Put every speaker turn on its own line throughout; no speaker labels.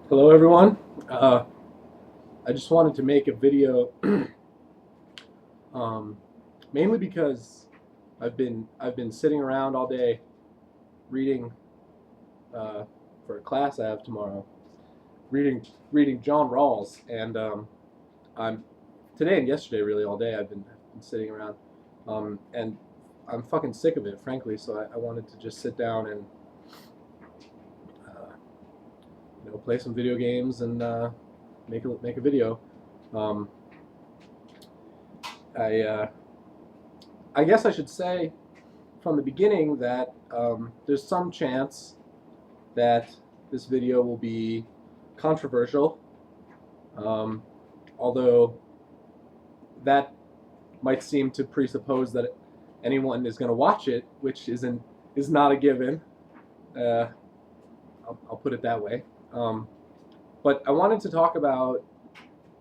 Hello, everyone. I just wanted to make a video, um, mainly because I've been sitting around all day reading uh, for a class I have tomorrow, reading John Rawls, and I'm today and yesterday really all day I've been sitting around, and I'm fucking sick of it, frankly. So I wanted to just sit down and uh, play some video games and make a video. Um, I I guess I should say from the beginning that there's some chance that this video will be controversial, um, although that might seem to presuppose that anyone is going to watch it, which is not a given. Uh, I'll put it that way. Um, but I wanted to talk about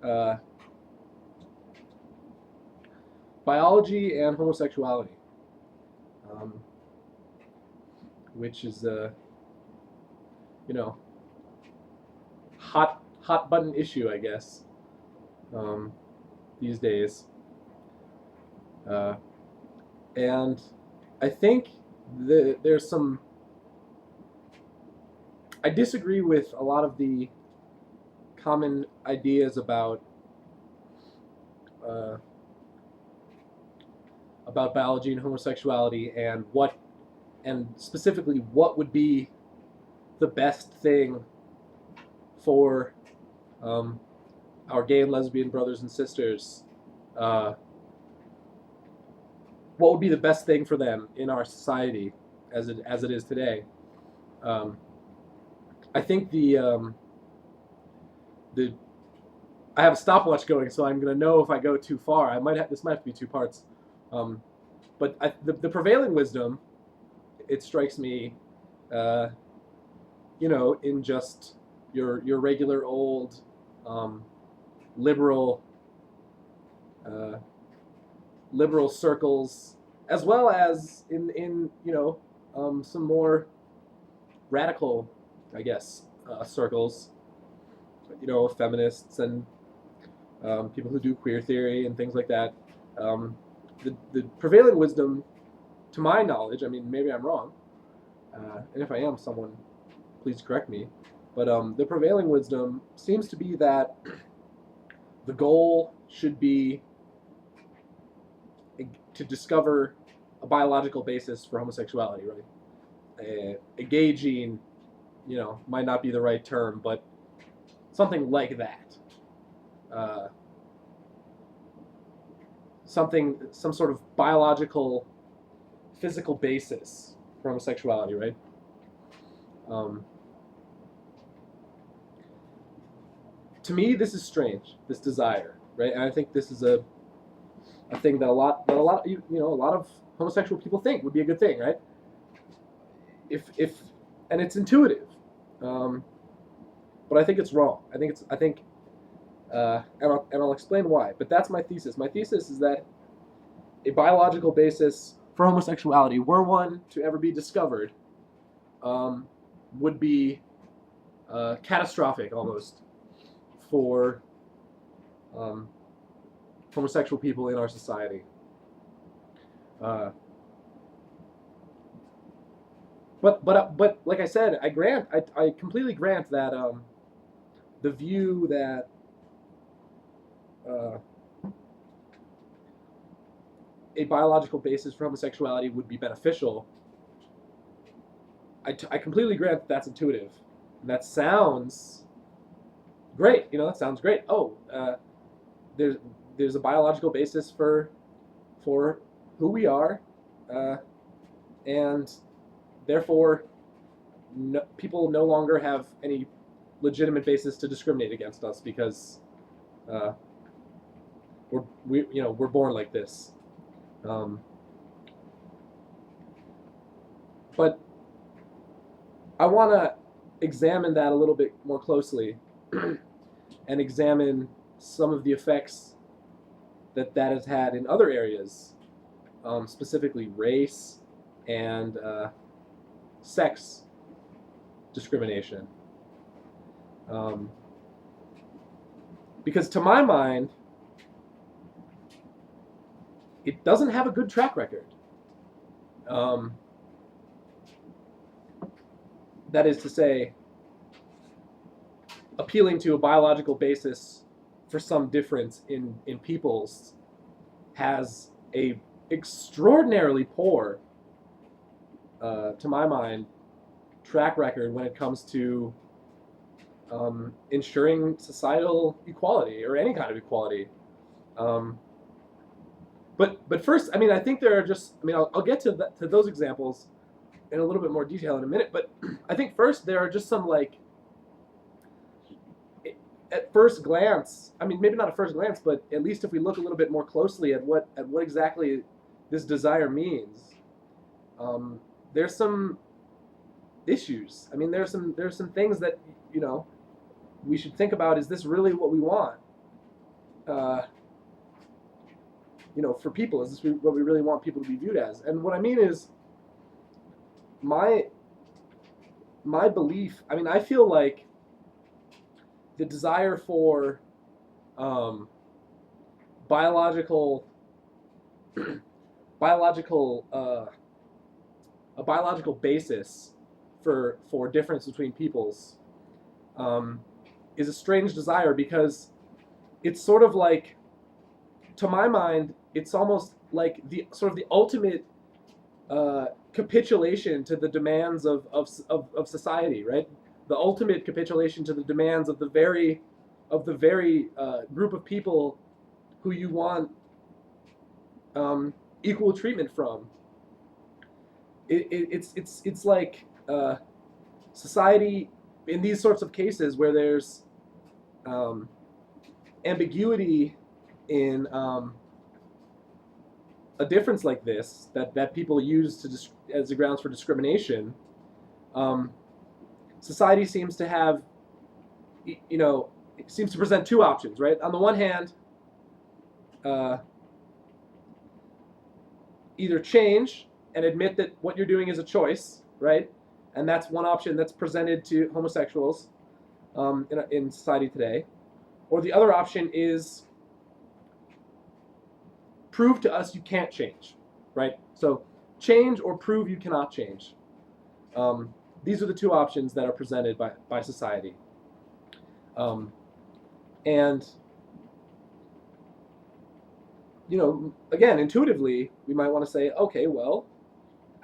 uh, biology and homosexuality, um, which is you know hot button issue, I guess, um, these days. Uh, and I think there's some. I disagree with a lot of the common ideas uh, about biology and homosexuality and specifically what would be the best thing for um, our gay and lesbian brothers and sisters. Uh, what would be the best thing for them in our society as it is today? Um, I think the I have a stopwatch going, so I'm gonna know if I go too far. This might have to be two parts. Um, but the prevailing wisdom, it strikes me, uh, in just your regular old um, liberal uh, liberal circles, as well as in some more radical, I guess, circles. Feminists and people who do queer theory and things like that. The prevailing wisdom, to my knowledge, I mean, maybe I'm wrong, and if I am, someone please correct me. But the prevailing wisdom seems to be that the goal should be to discover a biological basis for homosexuality, right? A gay gene, might not be the right term, but something like that. Uh, some sort of biological, physical basis for homosexuality, right? Um, to me, this is strange. This desire, right? And I think this is a thing that a lot of homosexual people think would be a good thing, right? If and it's intuitive, um, but I think it's wrong. And I'll explain why. But that's my thesis. My thesis is that a biological basis for homosexuality, were one to ever be discovered, um, would be catastrophic almost for um, homosexual people in our society. Uh, but like I said, I completely grant that the view that uh, a biological basis for homosexuality would be beneficial. I completely grant that that's intuitive. And that sounds great. That sounds great. Oh, there's there's a biological basis for who we are, uh, and therefore people no longer have any legitimate basis to discriminate against us because uh, we're born like this. Um, but I want to examine that a little bit more closely and examine some of the effects that has had in other areas, specifically race and sex discrimination. Um, because to my mind, it doesn't have a good track record. Um, that is to say, appealing to a biological basis for some difference in peoples has a extraordinarily poor, to my mind, track record when it comes to ensuring societal equality or any kind of equality. Um, but first, I mean, I think there are just, I mean, I'll get to those examples in a little bit more detail in a minute. But I think first there are just some like, at first glance, I mean, maybe not at first glance, but at least if we look a little bit more closely at what exactly this desire means, there's some issues. I mean, there's some things that you know we should think about. Is this really what we want? Uh, for people, is this what we really want people to be viewed as? And what I mean is, my belief. I mean, I feel like the desire for um, biological biological a biological basis for difference between peoples um, is a strange desire, because it's sort of like, to my mind, it's almost like the sort of the ultimate capitulation to the demands of society, right? The ultimate capitulation to the demands of the very group of people who you want equal treatment from. It's like society in these sorts of cases where there's ambiguity in a difference like this that people use as the grounds for discrimination. Um, Society seems to have, it seems to present two options, right? On the one hand, uh, either change and admit that what you're doing is a choice, right? And that's one option that's presented to homosexuals in society today. Or the other option is prove to us you can't change, right? So change or prove you cannot change. These are the two options that are presented by society. And again, intuitively, we might want to say, okay, well,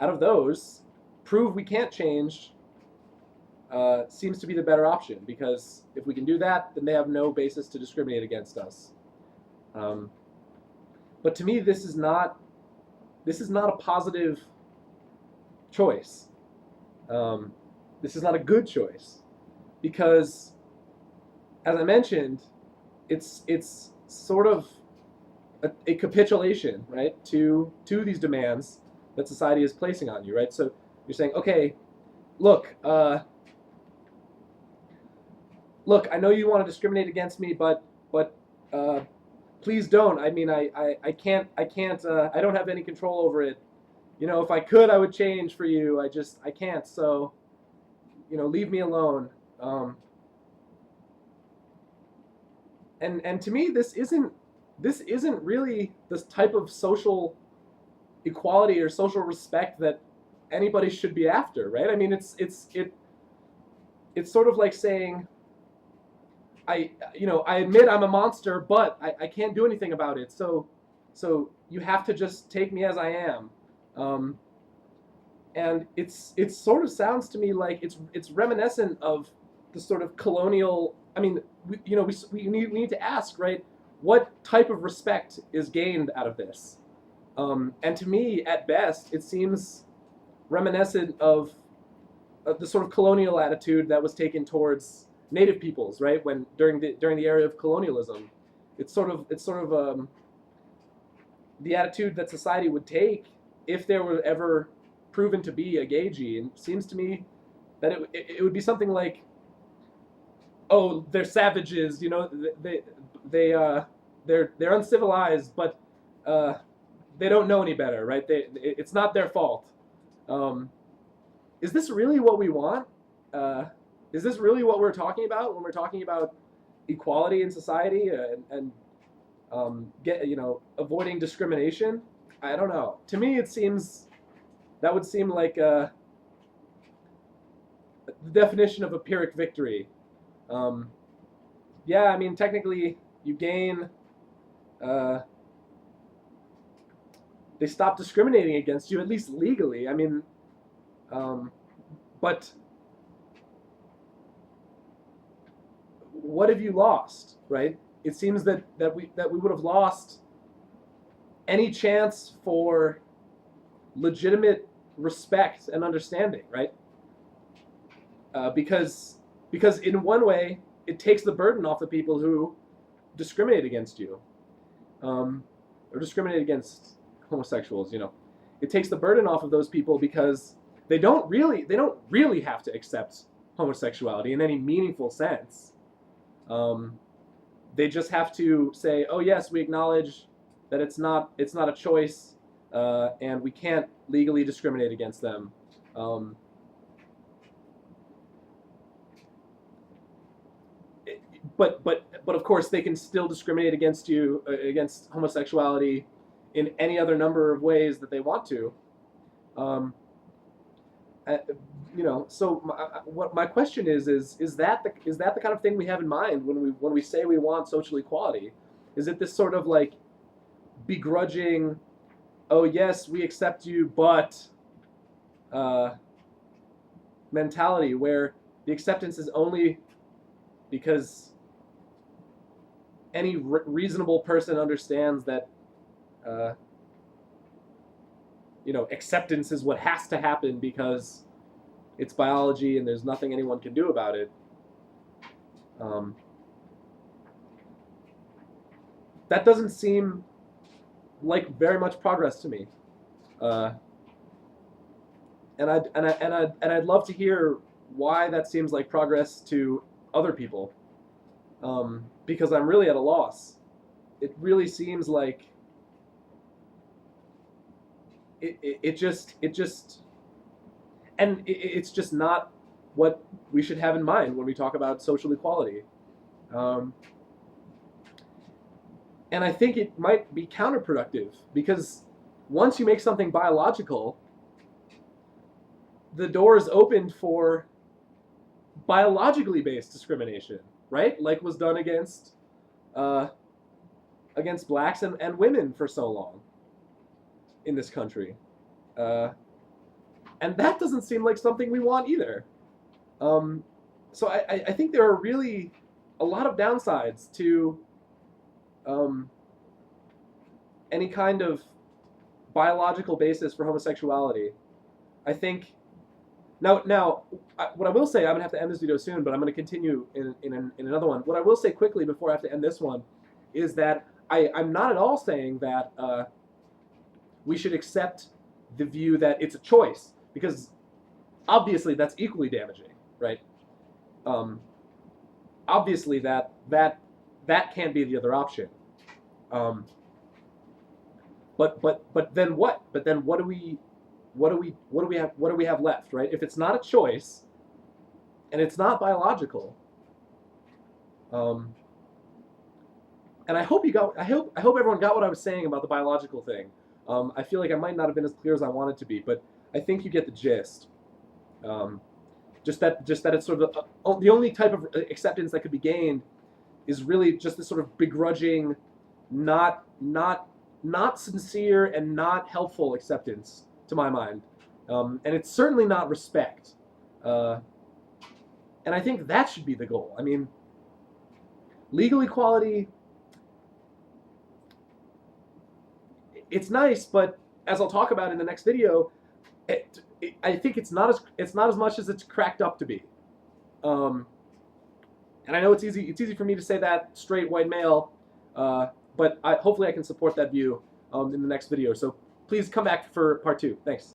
out of those, prove we can't change seems to be the better option, because if we can do that, then they have no basis to discriminate against us. But to me, this is not a positive choice. This is not a good choice, because, as I mentioned, it's sort of a capitulation, right, to these demands that society is placing on you, right? So you're saying, okay, look, I know you want to discriminate against me, but please don't. I mean, I can't I don't have any control over it. If I could, I would change for you. I can't. So, leave me alone. And to me, this isn't really this type of social equality or social respect that anybody should be after, right? I mean, it's sort of like saying, I admit I'm a monster, but I can't do anything about it. So you have to just take me as I am. And it sort of sounds to me like it's reminiscent of the sort of colonial. I mean, we need to ask, right? What type of respect is gained out of this? And to me, at best, it seems reminiscent of the sort of colonial attitude that was taken towards native peoples, right? When during the era of colonialism, it's sort of the attitude that society would take if there were ever proven to be a gay gene. It seems to me that it would be something like, oh, they're savages, they're uncivilized, but they don't know any better, right? It's not their fault. Is this really what we want? Is this really what we're talking about when we're talking about equality in society and avoiding discrimination? I don't know. To me, it seems that would seem like the definition of a Pyrrhic victory. Um, yeah, I mean, technically, you gain. Uh, they stop discriminating against you, at least legally. I mean, um, but what have you lost, right? It seems that we would have lost any chance for legitimate respect and understanding, right? Because in one way, it takes the burden off the people who discriminate against you, um, or discriminate against homosexuals. It takes the burden off of those people because they don't really have to accept homosexuality in any meaningful sense. Um, they just have to say, "Oh yes, we acknowledge that it's not a choice, and we can't legally discriminate against them." Um, but of course, they can still discriminate against you, against homosexuality, in any other number of ways that they want to. Um, uh, so what my question is that the kind of thing we have in mind when we say we want social equality? Is it this sort of like begrudging, oh yes, we accept you, but uh, mentality where the acceptance is only because any reasonable person understands that uh, acceptance is what has to happen because it's biology and there's nothing anyone can do about it. Um, that doesn't seem like very much progress to me. Uh, and I'd love to hear why that seems like progress to other people, because I'm really at a loss. It really seems like it's just not what we should have in mind when we talk about social equality. Um, and I think it might be counterproductive because once you make something biological, the door is opened for biologically based discrimination, right? Like was done uh, against blacks and women for so long in this country. Uh, and that doesn't seem like something we want either. Um, so I think there are really a lot of downsides to um, any kind of biological basis for homosexuality. I think now what I will say, I'm gonna have to end this video soon, but I'm gonna continue in another one. What I will say quickly before I have to end this one is that I'm not at all saying that we should accept the view that it's a choice, because obviously that's equally damaging, right? Um, obviously that can't be the other option. Um, but then what? But then what do we have left, right? If it's not a choice and it's not biological, and I hope everyone got what I was saying about the biological thing. I feel like I might not have been as clear as I wanted to be, but I think you get the gist. Just that it's sort of the only type of acceptance that could be gained is really just this sort of begrudging, not sincere and not helpful acceptance, to my mind, and it's certainly not respect. And I think that should be the goal. I mean, legal equality, it's nice, but as I'll talk about in the next video, I think it's not as much as it's cracked up to be. And I know it's easy for me to say that, straight white male, but hopefully I can support that view in the next video. So please come back for part 2. Thanks.